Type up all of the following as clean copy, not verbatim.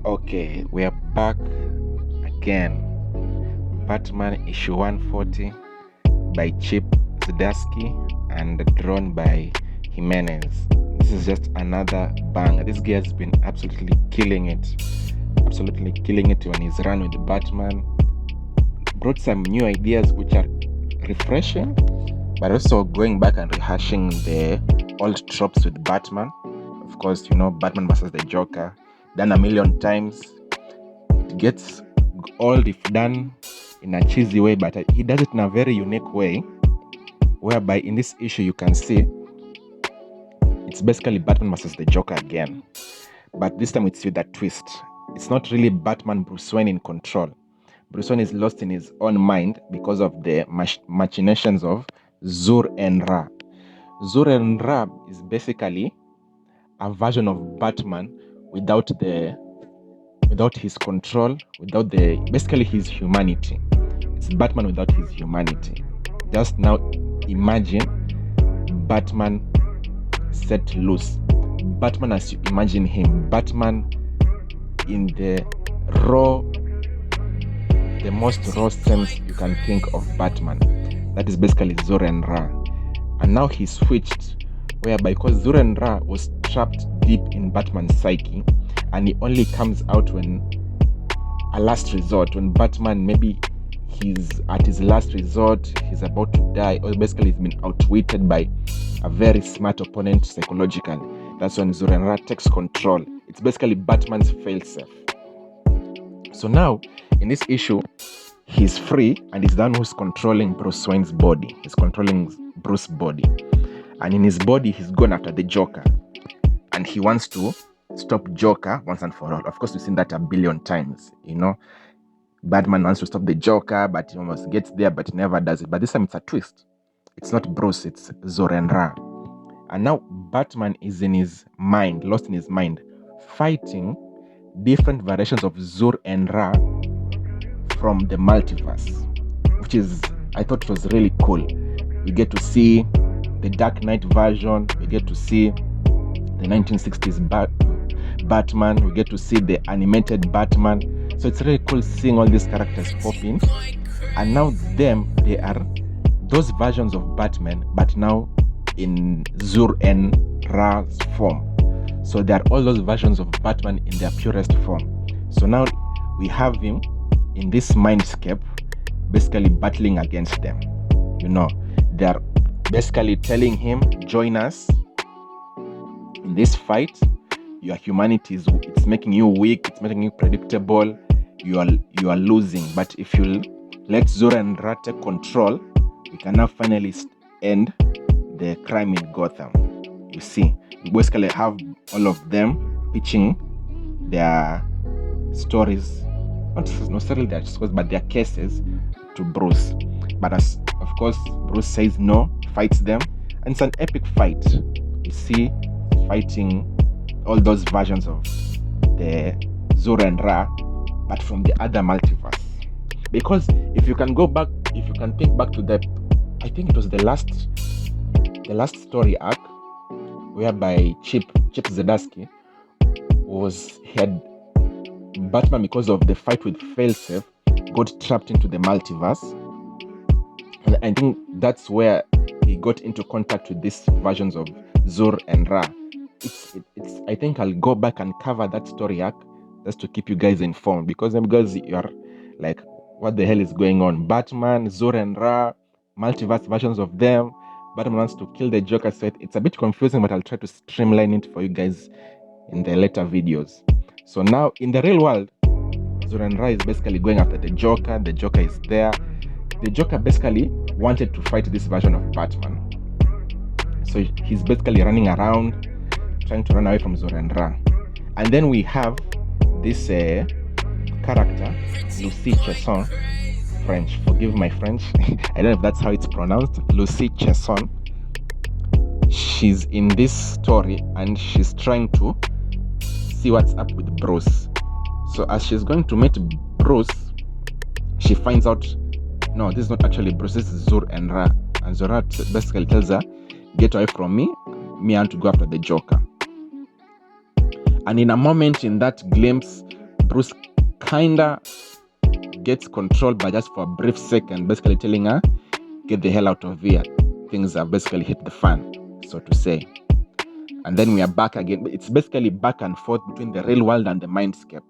Okay, we are back again. Batman issue 140 by Chip Zdarsky and drawn by Jimenez. This is just another bang. This guy has been absolutely killing it. Absolutely killing it on his run with Batman. Brought some new ideas which are refreshing, but also going back and rehashing the old tropes with Batman. Of course, Batman versus the Joker, done a million times. It gets old if done in a cheesy way, but he does it in a very unique way, whereby in this issue you can see it's basically Batman versus the Joker again, but this time it's with a twist. It's not really Batman Bruce Wayne in control. Bruce Wayne is lost in his own mind because of the machinations of Zur-En-Arrh. Zur-En-Arrh is basically a version of Batman without his control, basically his humanity. It's Batman without his humanity. Just now imagine Batman set loose. Batman as you imagine him. Batman in the most raw sense you can think of Batman. That is basically Zur-En-Arrh. And now he switched, whereby because Zur-En-Arrh was trapped deep in Batman's psyche, and he only comes out when a last resort, when Batman maybe he's at his last resort, he's about to die, or basically he's been outwitted by a very smart opponent psychologically. That's when Zur-En-Arrh takes control. It's basically Batman's failsafe. So now, in this issue, he's free and he's the one who's controlling Bruce Wayne's body. He's controlling Bruce's body. And in his body, he's gone after the Joker. And he wants to stop Joker once and for all. Of course, we've seen that a billion times, Batman wants to stop the Joker, but he almost gets there, but he never does it. But this time it's a twist. It's not Bruce, it's Zur-En-Arrh. And now Batman is in his mind, lost in his mind, fighting different variations of Zur-En-Arrh from the multiverse, which I thought was really cool. We get to see the Dark Knight version, we get to see the 1960s Batman, we get to see the animated Batman. So it's really cool seeing all these characters pop in. And now they are those versions of Batman, but now in Zur-En-Arrh's form. So they are all those versions of Batman in their purest form. So now we have him in this mindscape, basically battling against them. They are basically telling him, join us in this fight. Your humanity it's making you weak, it's making you predictable, you are losing. But if you let Zur-En-Arrh take control, we can now finally end the crime in Gotham. You see, we basically have all of them pitching their stories, not necessarily their stories, but their cases to Bruce. But of course, Bruce says no, fights them, and it's an epic fight. You see, fighting all those versions of the Zur-En-Arrh, but from the other multiverse. Because if you can think back to I think it was the last story arc, whereby Chip Zdarsky had Batman, because of the fight with Failsafe, got trapped into the multiverse. And I think that's where he got into contact with these versions of Zur-En-Arrh. I think I'll go back and cover that story arc just to keep you guys informed, because you're like, what the hell is going on? Batman, Zur-En-Arrh, multiverse versions of them. Batman wants to kill the Joker, so it's a bit confusing, but I'll try to streamline it for you guys in the later videos. So now, in the real world, Zur-En-Arrh is basically going after the Joker. The Joker is there. The Joker basically wanted to fight this version of Batman. So he's basically running around, trying to run away from Zur-En-Arrh. And then we have this character, Lucy Chesson, French. Forgive my French. I don't know if that's how it's pronounced. Lucy Chesson. She's in this story and she's trying to see what's up with Bruce. So as she's going to meet Bruce, she finds out, no, this is not actually Bruce, this is Zur-En-Arrh. And Zur-En-Arrh basically tells her, get away from me, I want to go after the Joker. And in a moment, in that glimpse, Bruce kinda gets control, but just for a brief second, basically telling her, get the hell out of here. Things have basically hit the fan, so to say. And then we are back again. It's basically back and forth between the real world and the mindscape.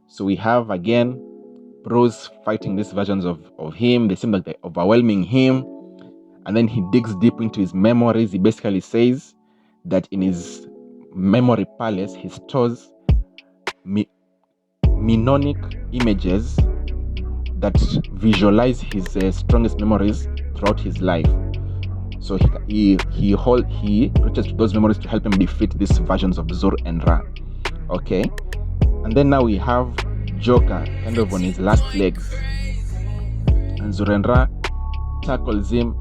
So we have again Bruce fighting these versions of him. They seem like they're overwhelming him. And then he digs deep into his memories. He basically says that in his memory palace, he stores mnemonic images that visualize his strongest memories throughout his life. So he reaches to those memories to help him defeat these versions of Zur-En-Ra. Okay, and then now we have Joker kind of on his last legs, and Zur-En-Ra tackles him,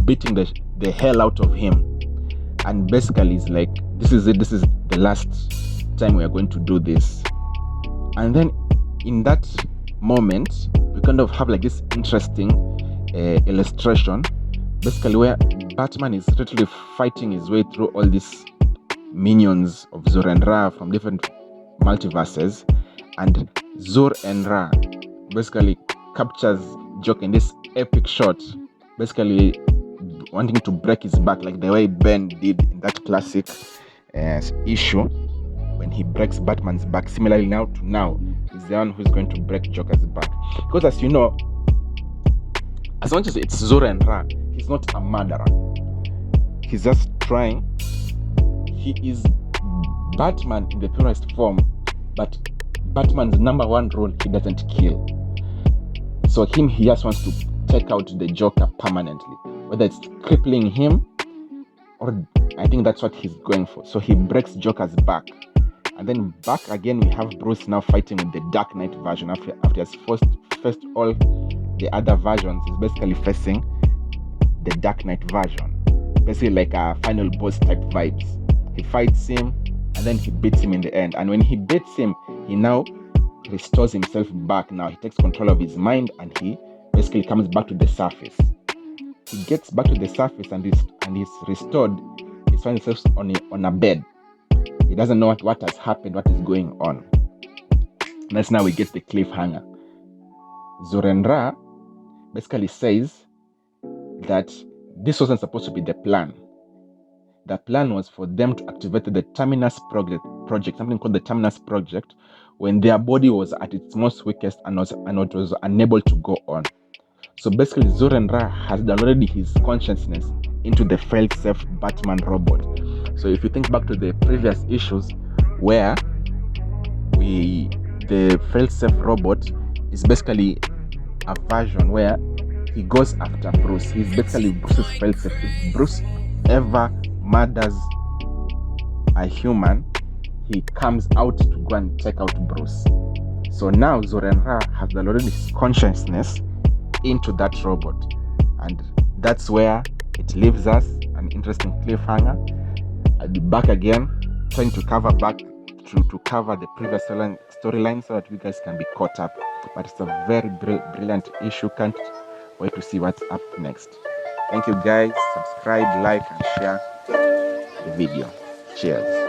beating the hell out of him, and basically it's like, this is it, this is the last time we are going to do this. And then in that moment we kind of have like this interesting illustration, basically where Batman is literally fighting his way through all these minions of Zur-En-Ra from different multiverses, and Zur-En-Ra basically captures Joker in this epic shot, basically wanting to break his back, like the way Ben did in that classic issue when he breaks Batman's back. Similarly, now he's the one who's going to break Joker's back, because as you know, as much as it's Zur-En-Ra, he's not a murderer. He's just trying. He is Batman in the purest form, but Batman's number one rule, he doesn't kill. So he just wants to take out the Joker permanently, whether it's crippling him, or I think that's what he's going for. So he breaks Joker's back. And then back again, we have Bruce now fighting with the Dark Knight version. After he has faced all the other versions, he's basically facing the Dark Knight version, basically like a final boss type vibes. He fights him and then he beats him in the end. And when he beats him, he now restores himself back. Now he takes control of his mind and he basically comes back to the surface. He gets back to the surface and he's restored. He finds himself on a bed. He doesn't know what has happened, what is going on. That's now we get the cliffhanger. Zur-En-Ra basically says that this wasn't supposed to be the plan. The plan was for them to activate the Terminus project, something called the Terminus project, when their body was at its most weakest and was unable to go on. So basically, Zur-En-Ra has downloaded his consciousness into the fail-safe Batman robot. So if you think back to the previous issues, where the fail-safe robot is basically a version where he goes after Bruce. He's basically Bruce's fail-safe. If Bruce ever murders a human, he comes out to go and take out Bruce. So now Zur-En-Ra has downloaded his consciousness into that robot, and that's where it leaves us, an interesting cliffhanger. I'll be back again trying to cover the previous storyline so that you guys can be caught up. But it's a very brilliant issue. Can't wait to see what's up next. Thank you guys. Subscribe, like, and share the video. Cheers.